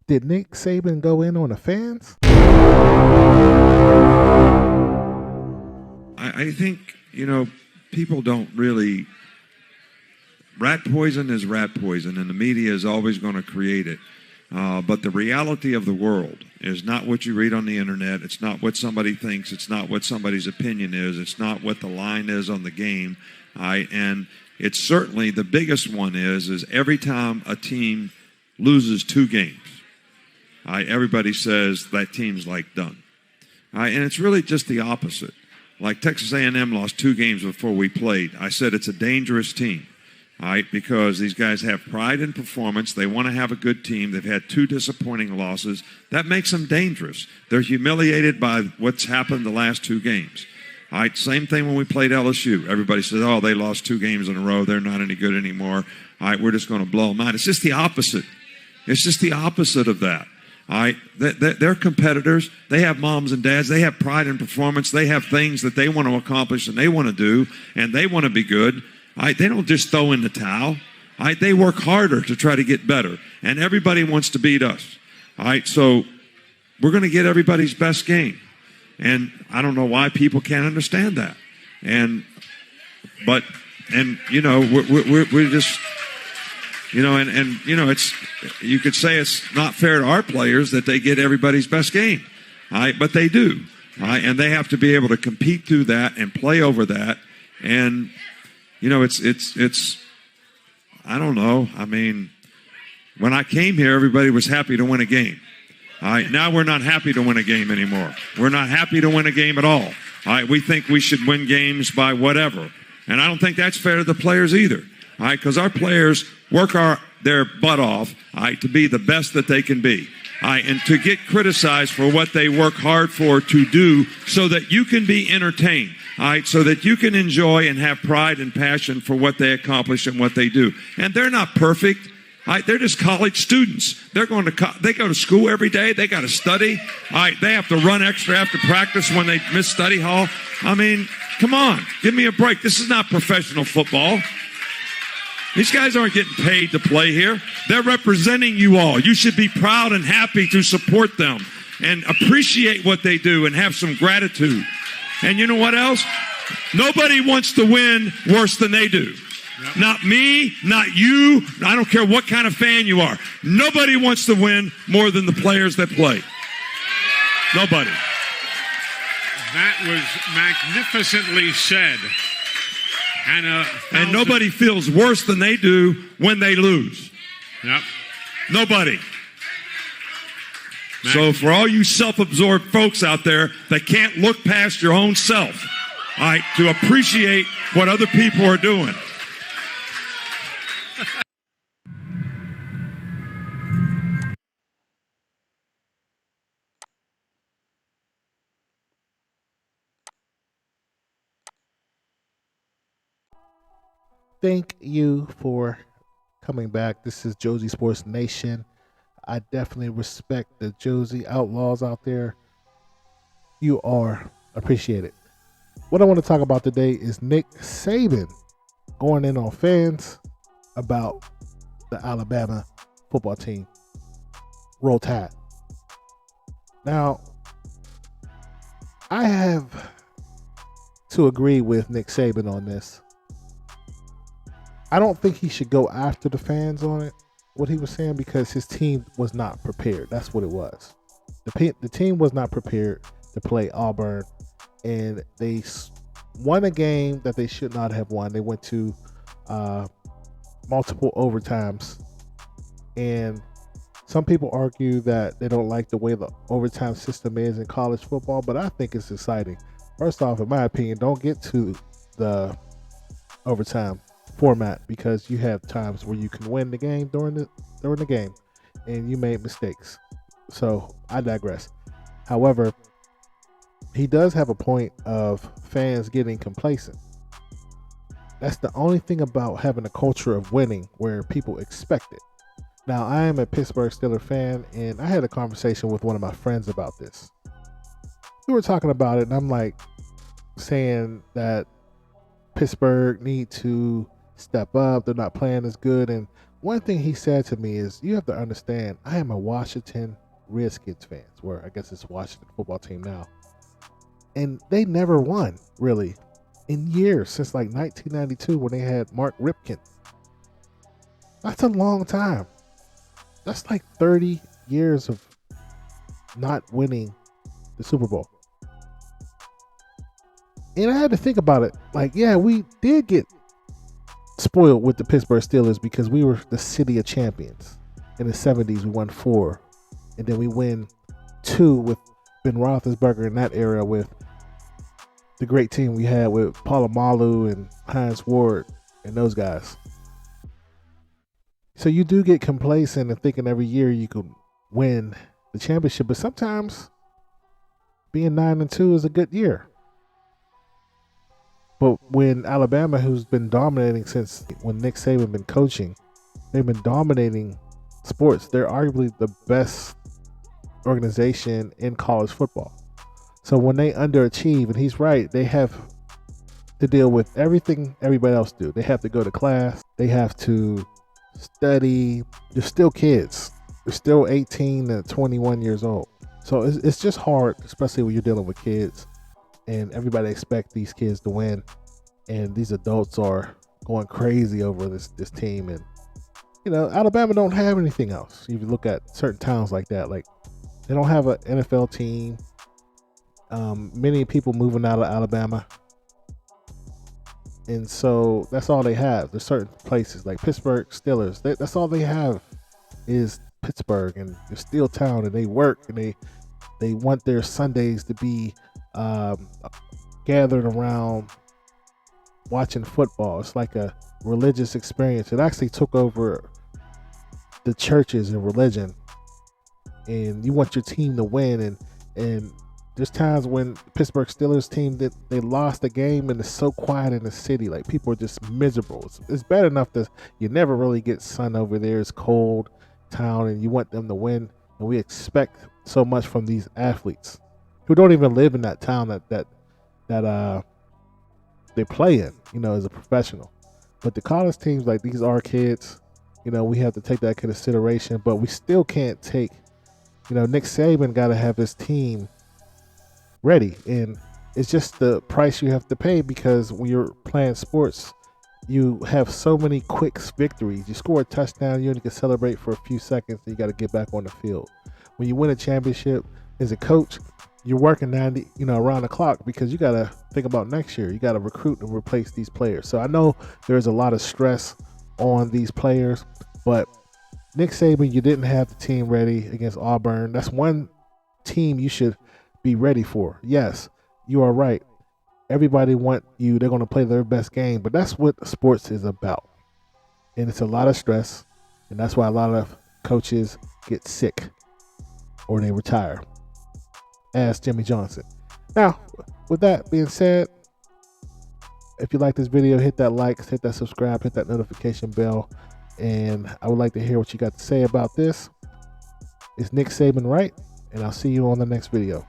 Did Nick Saban go in on the fans? I think, people don't really. Rat poison is rat poison, and the media is always going to create it. But the reality of the world is not what you read on the internet. It's not what somebody thinks. It's not what somebody's opinion is. It's not what the line is on the game. And it's certainly the biggest one is every time a team loses 2 games, everybody says that team's like done. And it's really just the opposite. Like Texas A&M lost 2 games before we played. I said it's a dangerous team. Because these guys have pride in performance. They want to have a good team. They've had 2 disappointing losses. That makes them dangerous. They're humiliated by what's happened the last 2 games. Same thing when we played LSU. Everybody says, oh, they lost 2 games in a row. They're not any good anymore. We're just going to blow them out. It's just the opposite. It's just the opposite of that. They're competitors. They have moms and dads. They have pride in performance. They have things that they want to accomplish and they want to do, and they want to be good. They don't just throw in the towel. They work harder to try to get better. And everybody wants to beat us. So we're going to get everybody's best game. And I don't know why people can't understand that. We're just, it's, you could say it's not fair to our players that they get everybody's best game. But they do. And they have to be able to compete through that and play over that. And it's I don't know. I mean, when I came here, everybody was happy to win a game. Now we're not happy to win a game anymore. We're not happy to win a game at all. We think we should win games by whatever. And I don't think that's fair to the players either. Because our players work their butt off to be the best that they can be. And to get criticized for what they work hard for to do so that you can be entertained. So that you can enjoy and have pride and passion for what they accomplish and what they do. And they're not perfect. They're just college students. They go to school every day. They got to study. They have to run extra after practice when they miss study hall. I mean, come on, give me a break. This is not professional football. These guys aren't getting paid to play here. They're representing you all. You should be proud and happy to support them and appreciate what they do and have some gratitude. And you know what else? Nobody wants to win worse than they do. Yep. Not me, not you. I don't care what kind of fan you are. Nobody wants to win more than the players that play. Nobody. That was magnificently said. And nobody feels worse than they do when they lose. Yep. Nobody. So for all you self-absorbed folks out there that can't look past your own self, to appreciate what other people are doing. Thank you for coming back. This is Josie Sports Nation. I definitely respect the Josie Outlaws out there. You are appreciated. What I want to talk about today is Nick Saban going in on fans about the Alabama football team. Roll Tide. Now, I have to agree with Nick Saban on this. I don't think he should go after the fans on it, what he was saying, because his team was not prepared. That's what it was. The team was not prepared to play Auburn, and they won a game that they should not have won. They went to multiple overtimes, and some people argue that they don't like the way the overtime system is in college football, but I think it's exciting. First off, in my opinion, don't get to the overtime format, because you have times where you can win the game during the game and you made mistakes. So I digress. However, he does have a point of fans getting complacent. That's the only thing about having a culture of winning where people expect it. Now, I am a Pittsburgh Steelers fan, and I had a conversation with one of my friends about this. We were talking about it, and I'm like saying that Pittsburgh need to step up. They're not playing as good. And one thing he said to me is, you have to understand, I am a Washington Redskins fan, where I guess it's Washington football team now. And they never won, really, in years, since like 1992 when they had Mark Ripken. That's a long time. That's like 30 years of not winning the Super Bowl. And I had to think about it. Like, yeah, we did get spoiled with the Pittsburgh Steelers because we were the city of champions. In the 70s, we won 4. And then we win 2 with Ben Roethlisberger in that era, with the great team we had with Polamalu and Hines Ward and those guys. So you do get complacent and thinking every year you can win the championship, but sometimes being 9-2 is a good year. But when Alabama, who's been dominating since when Nick Saban been coaching, they've been dominating sports. They're arguably the best organization in college football. So when they underachieve, and he's right, they have to deal with everything everybody else do. They have to go to class. They have to study. They're still kids. They're still 18 to 21 years old. So it's just hard, especially when you're dealing with kids, and everybody expects these kids to win, and these adults are going crazy over this team. And Alabama don't have anything else. If you look at certain towns like that, like they don't have an NFL team. Many people moving out of Alabama, and so that's all they have. There's certain places like Pittsburgh Steelers. That's all they have is Pittsburgh, and they're steel town, and they work, and they want their Sundays to be gathered around watching football. It's like a religious experience. It actually took over the churches and religion, and you want your team to win. And there's times when Pittsburgh Steelers team that they lost the game, and it's so quiet in the city, like people are just miserable. It's bad enough that you never really get sun over there. It's cold town, and you want them to win, and we expect so much from these athletes who don't even live in that town that they play in, as a professional. But the college teams, like, these are kids. We have to take that into consideration, but we still can't take, Nick Saban got to have his team ready, and it's just the price you have to pay, because when you're playing sports, you have so many quick victories. You score a touchdown, you only can celebrate for a few seconds, and you got to get back on the field. When you win a championship as a coach, you're working 90, around the clock, because you got to think about next year. You got to recruit and replace these players. So I know there's a lot of stress on these players, but Nick Saban, you didn't have the team ready against Auburn. That's one team you should be ready for. Yes, you are right. Everybody want you. They're going to play their best game, but that's what sports is about. And it's a lot of stress, and that's why a lot of coaches get sick or they retire. Ask Jimmy Johnson. Now, with that being said, if you like this video, hit that like, hit that subscribe, hit that notification bell, and I would like to hear what you got to say about this. Is Nick Saban right? And I'll see you on the next video.